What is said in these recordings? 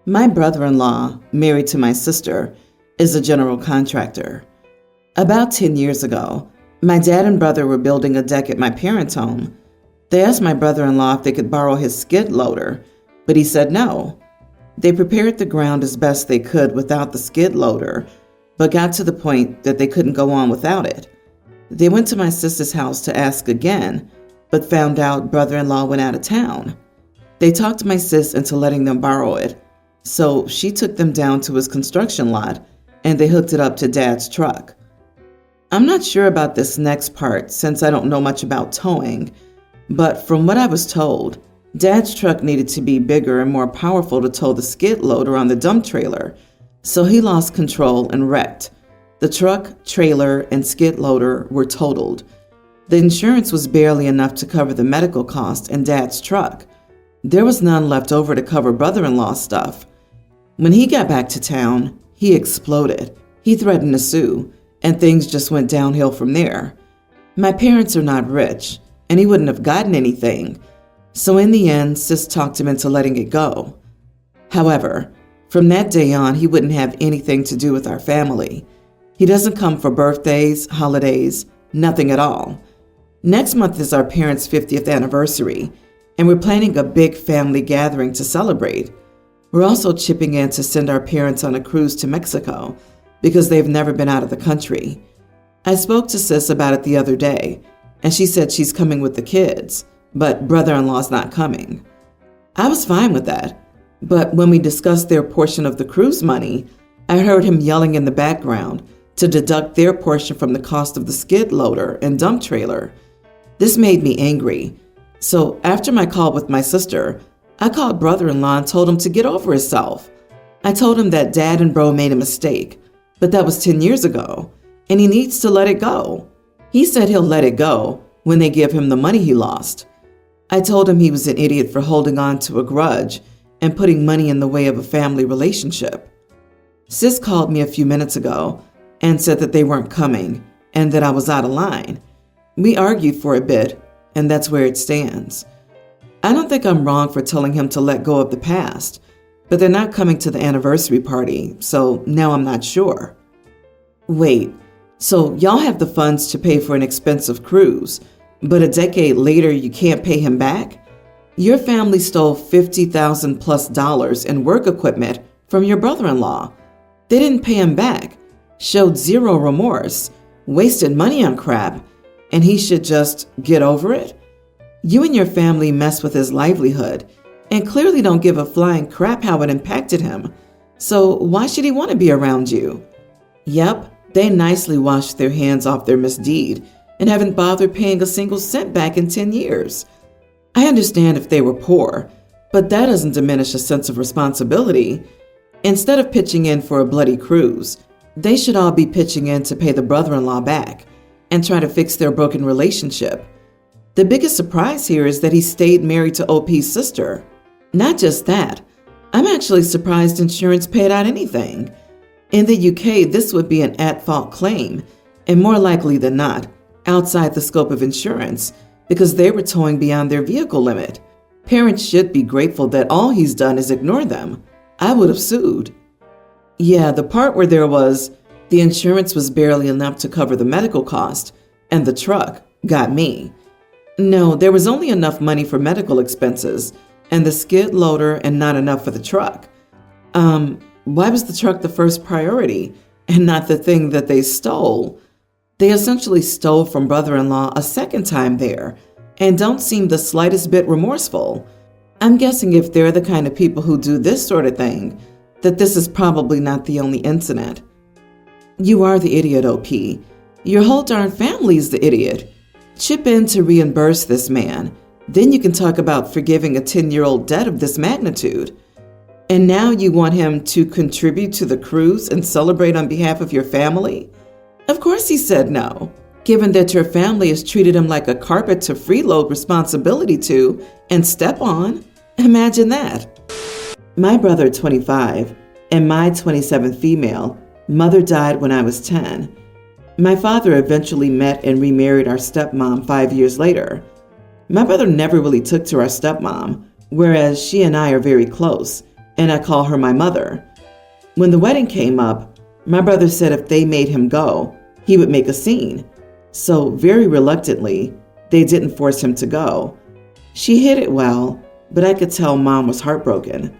My brother-in-law, married to my sister, is a general contractor. About 10 years ago, my dad and brother were building a deck at my parents' home. They asked my brother-in-law if they could borrow his skid loader, but he said no. They prepared the ground as best they could without the skid loader, but got to the point that they couldn't go on without it. They went to my sister's house to ask again, but found out brother-in-law went out of town. They talked my sis into letting them borrow it, so she took them down to his construction lot and they hooked it up to Dad's truck. I'm not sure about this next part since I don't know much about towing, but from what I was told, Dad's truck needed to be bigger and more powerful to tow the skid loader on the dump trailer, so he lost control and wrecked. The truck, trailer, and skid loader were totaled. The insurance was barely enough to cover the medical cost in Dad's truck. There was none left over to cover brother-in-law's stuff. When he got back to town, he exploded. He threatened to sue, and things just went downhill from there. My parents are not rich, and he wouldn't have gotten anything. So in the end, sis talked him into letting it go. However, from that day on, he wouldn't have anything to do with our family. He doesn't come for birthdays, holidays, nothing at all. Next month is our parents' 50th anniversary, and we're planning a big family gathering to celebrate. We're also chipping in to send our parents on a cruise to Mexico because they've never been out of the country. I spoke to sis about it the other day, and she said she's coming with the kids, but brother-in-law's not coming. I was fine with that, but when we discussed their portion of the cruise money, I heard him yelling in the background to deduct their portion from the cost of the skid loader and dump trailer. This made me angry. So after my call with my sister, I called brother-in-law and told him to get over himself. I told him that Dad and bro made a mistake, but that was 10 years ago, and he needs to let it go. He said he'll let it go when they give him the money he lost. I told him he was an idiot for holding on to a grudge and putting money in the way of a family relationship. Sis called me a few minutes ago and said that they weren't coming and that I was out of line. We argued for a bit, and that's where it stands. I don't think I'm wrong for telling him to let go of the past, but they're not coming to the anniversary party, so now I'm not sure. Wait, so y'all have the funds to pay for an expensive cruise, but a decade later you can't pay him back? Your family stole $50,000 plus in work equipment from your brother-in-law. They didn't pay him back, showed zero remorse, wasted money on crap, and he should just get over it? You and your family mess with his livelihood and clearly don't give a flying crap how it impacted him. So why should he want to be around you? Yep, they nicely washed their hands off their misdeed and haven't bothered paying a single cent back in 10 years. I understand if they were poor, but that doesn't diminish a sense of responsibility. Instead of pitching in for a bloody cruise, they should all be pitching in to pay the brother-in-law back and try to fix their broken relationship. The biggest surprise here is that he stayed married to OP's sister. Not just that, I'm actually surprised insurance paid out anything. In the UK, this would be an at-fault claim, and more likely than not, outside the scope of insurance, because they were towing beyond their vehicle limit. Parents should be grateful that all he's done is ignore them. I would have sued. Yeah, the part where the insurance was barely enough to cover the medical cost, and the truck got me. No, there was only enough money for medical expenses, and the skid loader and not enough for the truck. Why was the truck the first priority and not the thing that they stole? They essentially stole from brother-in-law a second time there and don't seem the slightest bit remorseful. I'm guessing if they're the kind of people who do this sort of thing, that this is probably not the only incident. You are the idiot, OP. Your whole darn family's the idiot. Chip in to reimburse this man. Then you can talk about forgiving a 10-year-old debt of this magnitude. And now you want him to contribute to the cruise and celebrate on behalf of your family? Of course he said no, given that your family has treated him like a carpet to freeload responsibility to and step on. Imagine that. My brother, 25, and my 27th female, mother died when I was 10. My father eventually met and remarried our stepmom 5 years later. My brother never really took to our stepmom, whereas she and I are very close. and I call her my mother. When the wedding came up, my brother said if they made him go, he would make a scene. So very reluctantly, they didn't force him to go. She hid it well, but I could tell Mom was heartbroken.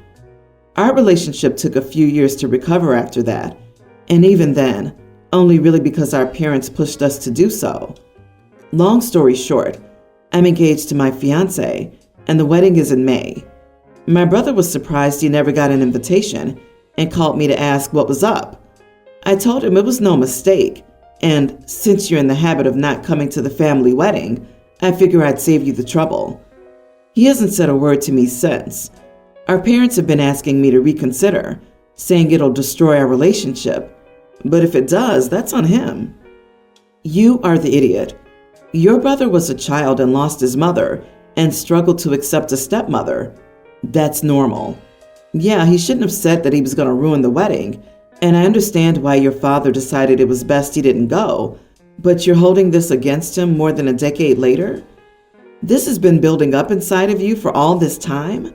Our relationship took a few years to recover after that, and even then, only really because our parents pushed us to do so. Long story short, I'm engaged to my fiancé, and the wedding is in May. My brother was surprised he never got an invitation and called me to ask what was up. I told him it was no mistake, and since you're in the habit of not coming to the family wedding, I figure I'd save you the trouble. He hasn't said a word to me since. Our parents have been asking me to reconsider, saying it'll destroy our relationship. But if it does, that's on him. You are the idiot. Your brother was a child and lost his mother and struggled to accept a stepmother. That's normal. Yeah, he shouldn't have said that he was going to ruin the wedding, and I understand why your father decided it was best he didn't go, but you're holding this against him more than a decade later? This has been building up inside of you for all this time?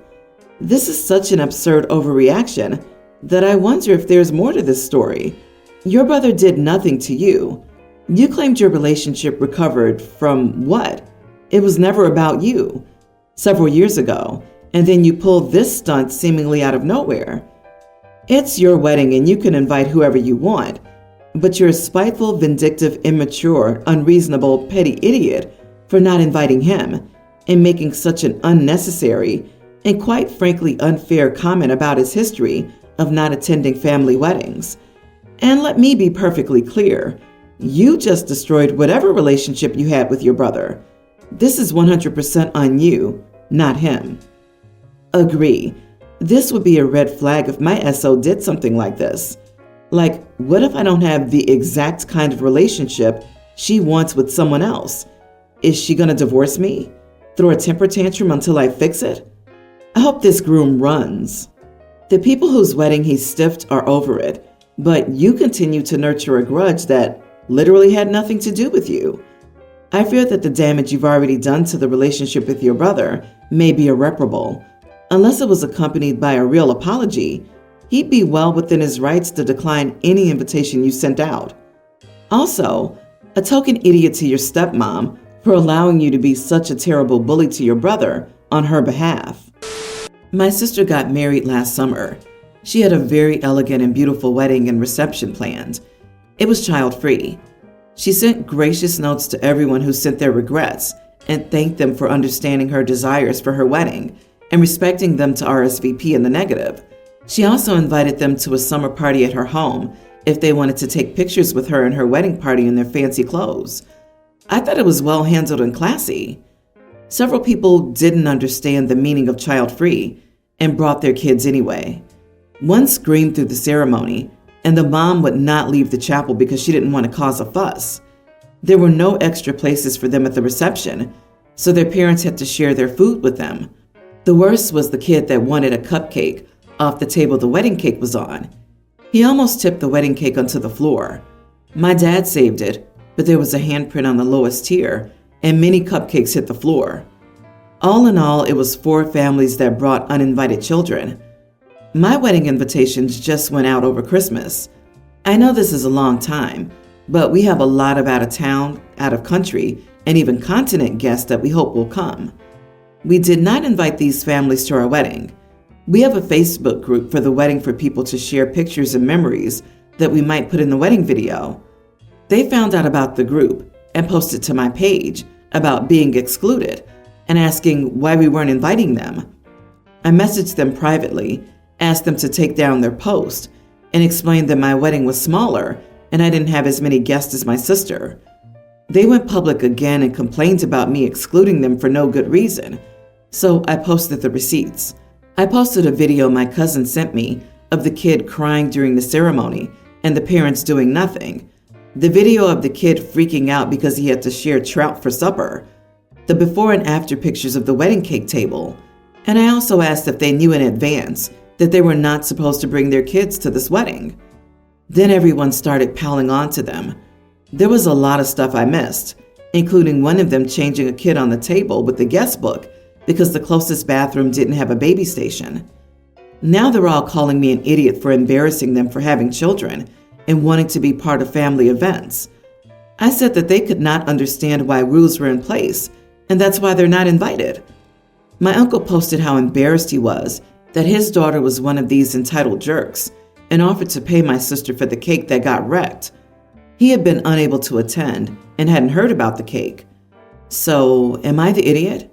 This is such an absurd overreaction that I wonder if there's more to this story. Your brother did nothing to you. You claimed your relationship recovered from what? It was never about you. Several years ago, and then you pulled this stunt seemingly out of nowhere. It's your wedding and you can invite whoever you want, but you're a spiteful, vindictive, immature, unreasonable, petty idiot for not inviting him and making such an unnecessary and quite frankly unfair comment about his history of not attending family weddings. And let me be perfectly clear, you just destroyed whatever relationship you had with your brother. This is 100% on you, not him. Agree. This would be a red flag if my SO did something like this. Like, what if I don't have the exact kind of relationship she wants with someone else? Is she gonna divorce me? Throw a temper tantrum until I fix it? I hope this groom runs. The people whose wedding he stiffed are over it, but you continue to nurture a grudge that literally had nothing to do with you. I fear that the damage you've already done to the relationship with your brother may be irreparable. Unless it was accompanied by a real apology, he'd be well within his rights to decline any invitation you sent out. Also, a token idiot to your stepmom for allowing you to be such a terrible bully to your brother on her behalf. My sister got married last summer. She had a very elegant and beautiful wedding and reception planned. It was child-free. She sent gracious notes to everyone who sent their regrets and thanked them for understanding her desires for her wedding and respecting them to RSVP in the negative. She also invited them to a summer party at her home if they wanted to take pictures with her and her wedding party in their fancy clothes. I thought it was well handled and classy. Several people didn't understand the meaning of child-free and brought their kids anyway. One screamed through the ceremony, and the mom would not leave the chapel because she didn't want to cause a fuss. There were no extra places for them at the reception, so their parents had to share their food with them. The worst was the kid that wanted a cupcake off the table the wedding cake was on. He almost tipped the wedding cake onto the floor. My dad saved it, but there was a handprint on the lowest tier, and many cupcakes hit the floor. All in all, it was 4 families that brought uninvited children. My wedding invitations just went out over Christmas. I know this is a long time, but we have a lot of out-of-town, out-of-country, and even continent guests that we hope will come. We did not invite these families to our wedding. We have a Facebook group for the wedding for people to share pictures and memories that we might put in the wedding video. They found out about the group and posted to my page about being excluded and asking why we weren't inviting them. I messaged them privately, asked them to take down their post, and explained that my wedding was smaller and I didn't have as many guests as my sister. They went public again and complained about me excluding them for no good reason. So I posted the receipts. I posted a video my cousin sent me of the kid crying during the ceremony and the parents doing nothing. The video of the kid freaking out because he had to share trout for supper. The before and after pictures of the wedding cake table. And I also asked if they knew in advance that they were not supposed to bring their kids to this wedding. Then everyone started piling on to them. There was a lot of stuff I missed, including one of them changing a kid on the table with the guest book because the closest bathroom didn't have a baby station. Now they're all calling me an idiot for embarrassing them for having children and wanting to be part of family events. I said that they could not understand why rules were in place, and that's why they're not invited. My uncle posted how embarrassed he was that his daughter was one of these entitled jerks and offered to pay my sister for the cake that got wrecked. He had been unable to attend and hadn't heard about the cake. So, am I the idiot?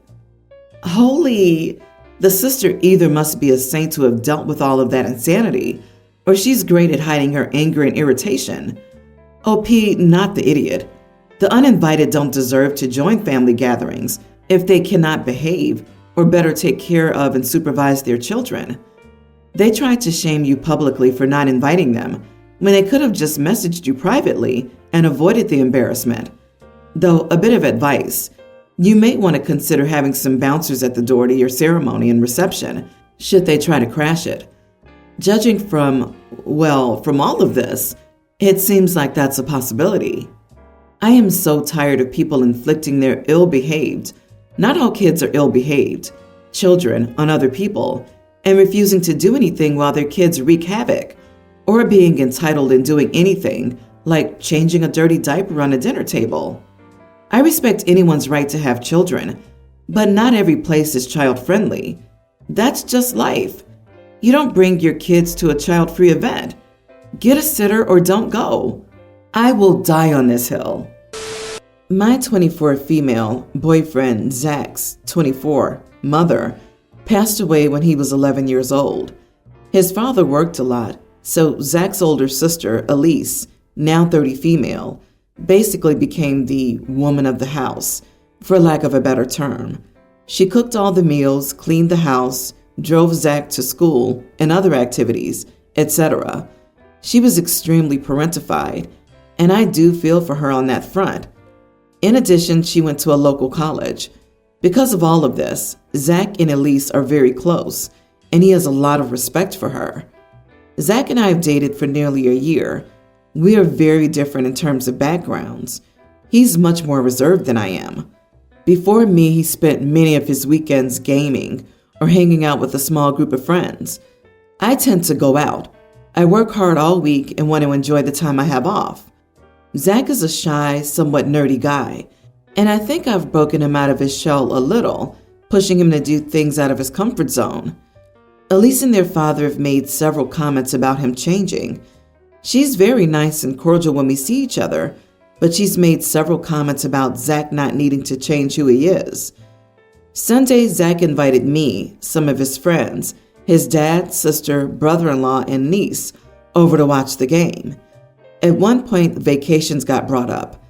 Holy, the sister either must be a saint to have dealt with all of that insanity, or she's great at hiding her anger and irritation. OP, not the idiot. The uninvited don't deserve to join family gatherings if they cannot behave or better take care of and supervise their children. They tried to shame you publicly for not inviting them when they could have just messaged you privately and avoided the embarrassment. Though, a bit of advice, you may want to consider having some bouncers at the door to your ceremony and reception, should they try to crash it. Judging from all of this, it seems like that's a possibility. I am so tired of people inflicting their ill-behaved, not all kids are ill-behaved, children on other people, and refusing to do anything while their kids wreak havoc, or being entitled in doing anything, like changing a dirty diaper on a dinner table. I respect anyone's right to have children, but not every place is child-friendly. That's just life. You don't bring your kids to a child-free event. Get a sitter or don't go. I will die on this hill. My 24 female boyfriend, Zach's 24 mother, passed away when he was 11 years old. His father worked a lot, so Zach's older sister, Elise, now 30 female, basically became the woman of the house, for lack of a better term. She cooked all the meals, cleaned the house, drove Zach to school and other activities, etc. She was extremely parentified, and I do feel for her on that front. In addition, she went to a local college. Because of all of this, Zach and Elise are very close, and he has a lot of respect for her. Zach and I have dated for nearly a year. We are very different in terms of backgrounds. He's much more reserved than I am. Before me, he spent many of his weekends gaming or hanging out with a small group of friends. I tend to go out. I work hard all week and want to enjoy the time I have off. Zach is a shy, somewhat nerdy guy, and I think I've broken him out of his shell a little, pushing him to do things out of his comfort zone. Elise and their father have made several comments about him changing. She's very nice and cordial when we see each other, but she's made several comments about Zach not needing to change who he is. Sunday, Zach invited me, some of his friends, his dad, sister, brother-in-law, and niece over to watch the game. At one point, vacations got brought up.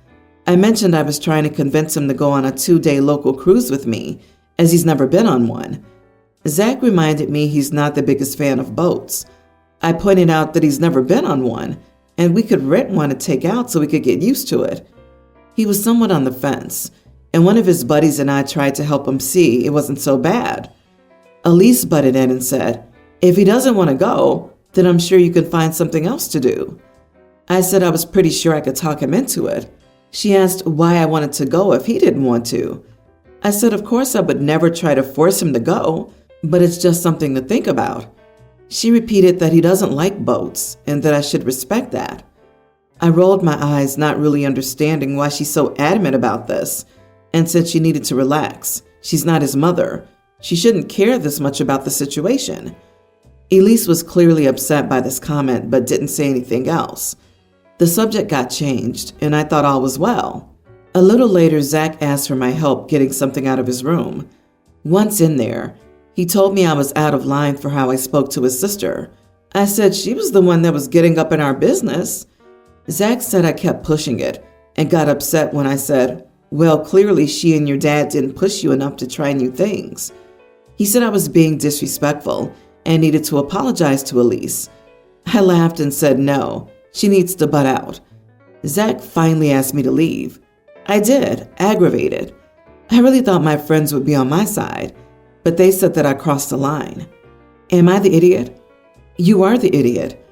I mentioned I was trying to convince him to go on a 2-day local cruise with me, as he's never been on one. Zach reminded me he's not the biggest fan of boats. I pointed out that he's never been on one, and we could rent one to take out so we could get used to it. He was somewhat on the fence, and one of his buddies and I tried to help him see it wasn't so bad. Elise butted in and said, "If he doesn't want to go, then I'm sure you can find something else to do." I said I was pretty sure I could talk him into it. She asked why I wanted to go if he didn't want to. I said of course I would never try to force him to go, but it's just something to think about. She repeated that he doesn't like boats and that I should respect that. I rolled my eyes, not really understanding why she's so adamant about this, and said she needed to relax. She's not his mother. She shouldn't care this much about the situation. Elise was clearly upset by this comment but didn't say anything else. The subject got changed, and I thought all was well. A little later, Zach asked for my help getting something out of his room. Once in there, he told me I was out of line for how I spoke to his sister. I said she was the one that was getting up in our business. Zach said I kept pushing it and got upset when I said, "Well, clearly she and your dad didn't push you enough to try new things." He said I was being disrespectful and needed to apologize to Elise. I laughed and said no, she needs to butt out. Zach finally asked me to leave. I did, aggravated. I really thought my friends would be on my side, but they said that I crossed the line. Am I the idiot? You are the idiot.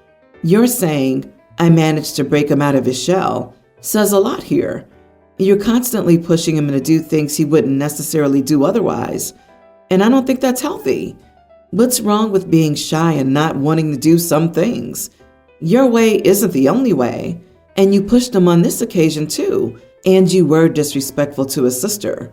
You're saying I managed to break him out of his shell says a lot here. You're constantly pushing him to do things he wouldn't necessarily do otherwise, and I don't think that's healthy. What's wrong with being shy and not wanting to do some things? Your way isn't the only way, and you pushed him on this occasion too, and you were disrespectful to his sister.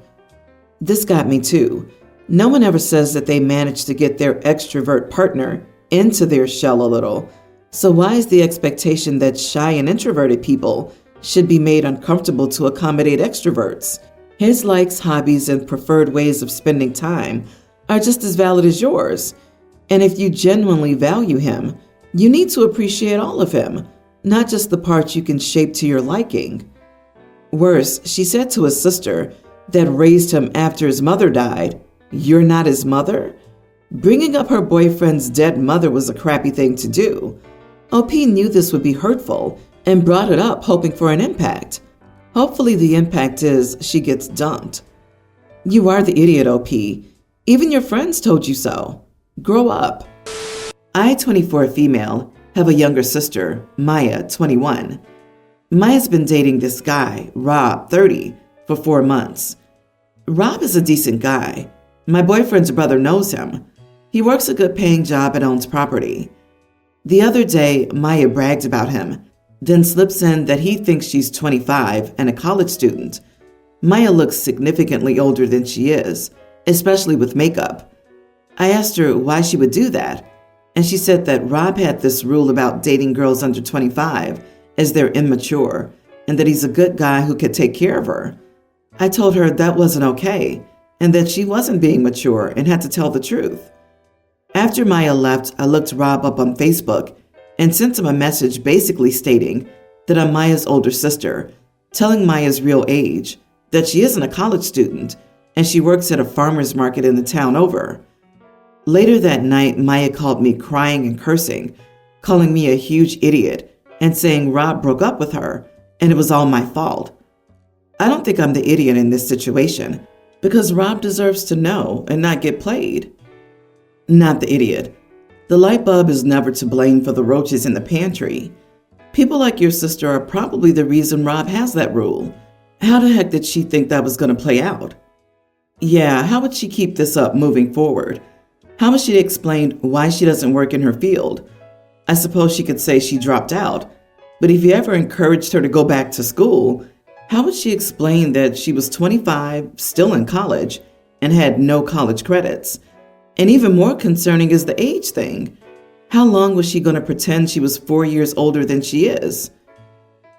This got me too. No one ever says that they managed to get their extrovert partner into their shell a little. So why is the expectation that shy and introverted people should be made uncomfortable to accommodate extroverts? His likes, hobbies, and preferred ways of spending time are just as valid as yours. And if you genuinely value him, you need to appreciate all of him, not just the parts you can shape to your liking. Worse, she said to his sister that raised him after his mother died, "You're not his mother?" Bringing up her boyfriend's dead mother was a crappy thing to do. OP knew this would be hurtful and brought it up hoping for an impact. Hopefully the impact is she gets dumped. You are the idiot, OP. Even your friends told you so. Grow up. I, 24 female, have a younger sister, Maya, 21. Maya's been dating this guy, Rob, 30, for 4 months. Rob is a decent guy. My boyfriend's brother knows him. He works a good paying job and owns property. The other day, Maya bragged about him, then slips in that he thinks she's 25 and a college student. Maya looks significantly older than she is, especially with makeup. I asked her why she would do that, and she said that Rob had this rule about dating girls under 25 as they're immature, and that he's a good guy who could take care of her. I told her that wasn't okay, and that she wasn't being mature and had to tell the truth. After Maya left, I looked Rob up on Facebook and sent him a message basically stating that I'm Maya's older sister, telling Maya's real age, that she isn't a college student, and she works at a farmer's market in the town over. Later that night, Maya called me crying and cursing, calling me a huge idiot and saying Rob broke up with her and it was all my fault. I don't think I'm the idiot in this situation because Rob deserves to know and not get played. Not the idiot. The light bulb is never to blame for the roaches in the pantry. People like your sister are probably the reason Rob has that rule. How the heck did she think that was going to play out? Yeah, how would she keep this up moving forward? How would she explain why she doesn't work in her field? I suppose she could say she dropped out, but if you ever encouraged her to go back to school, how would she explain that she was 25, still in college, and had no college credits? And even more concerning is the age thing. How long was she going to pretend she was 4 years older than she is?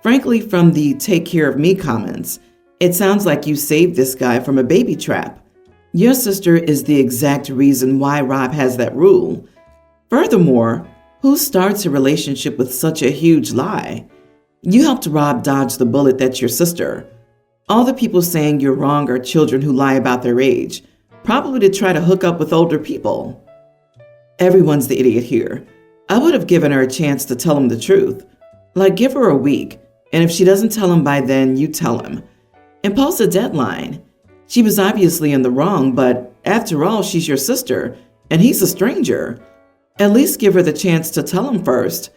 Frankly, from the take care of me comments, it sounds like you saved this guy from a baby trap. Your sister is the exact reason why Rob has that rule. Furthermore, who starts a relationship with such a huge lie? You helped Rob dodge the bullet that's your sister. All the people saying you're wrong are children who lie about their age, probably to try to hook up with older people. Everyone's the idiot here. I would have given her a chance to tell him the truth. Like, give her a week, and if she doesn't tell him by then, you tell him. Impose a deadline. She was obviously in the wrong, but after all, she's your sister, and he's a stranger. At least give her the chance to tell him first.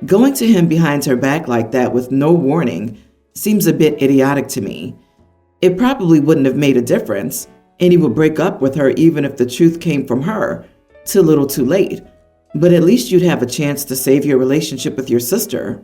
Going to him behind her back like that with no warning seems a bit idiotic to me. It probably wouldn't have made a difference, and he would break up with her even if the truth came from her, too little too late. But at least you'd have a chance to save your relationship with your sister.